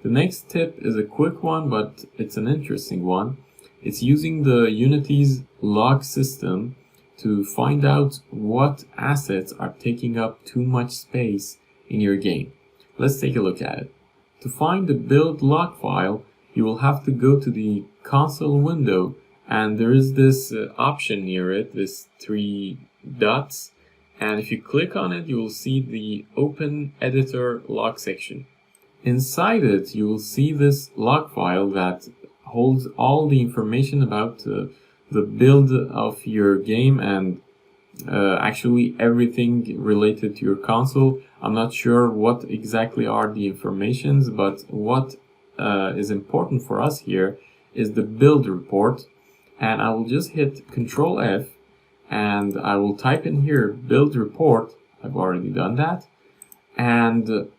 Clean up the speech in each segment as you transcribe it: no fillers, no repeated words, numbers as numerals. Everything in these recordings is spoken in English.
The next tip is a quick one, but it's an interesting one. It's using the Unity's log system to find out what assets are taking up too much space in your game. Let's take a look at it. To find the build log file, you will have to go to the console window, and there is this option near it, this 3 dots, and if you click on it, you will see the Open Editor log section. Inside it, you will see this log file that holds all the information about the build of your game and actually everything related to your console. I'm not sure what exactly are the informations, but what is important for us here is the build report. And I will just hit Control F and I will type in here build report. I've already done that. And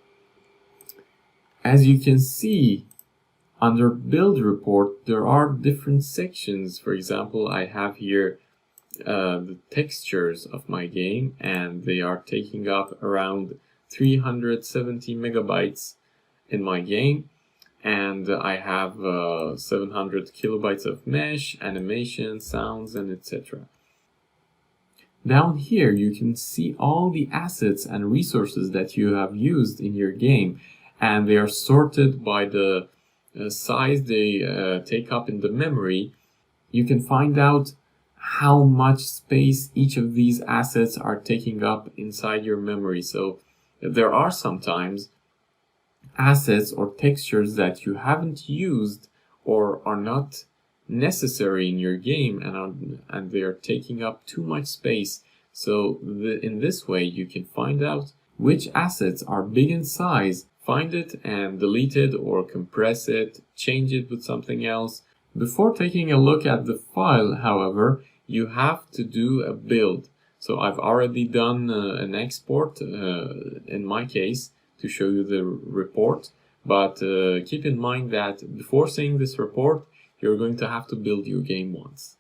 as you can see, under build report, there are different sections. For example, I have here the textures of my game, and they are taking up around 370 megabytes in my game. And I have 700 kilobytes of mesh, animation, sounds, and etc. Down here, you can see all the assets and resources that you have used in your game, and they are sorted by the size they take up in the memory. You can find out how much space each of these assets are taking up inside your memory. So there are sometimes assets or textures that you haven't used or are not necessary in your game, and they are taking up too much space. So in this way you can find out which assets are big in size, find it and delete it or compress it, change it with something else. Before taking a look at the file, however, you have to do a build. So I've already done an export in my case to show you the report, but keep in mind that before seeing this report, you're going to have to build your game once.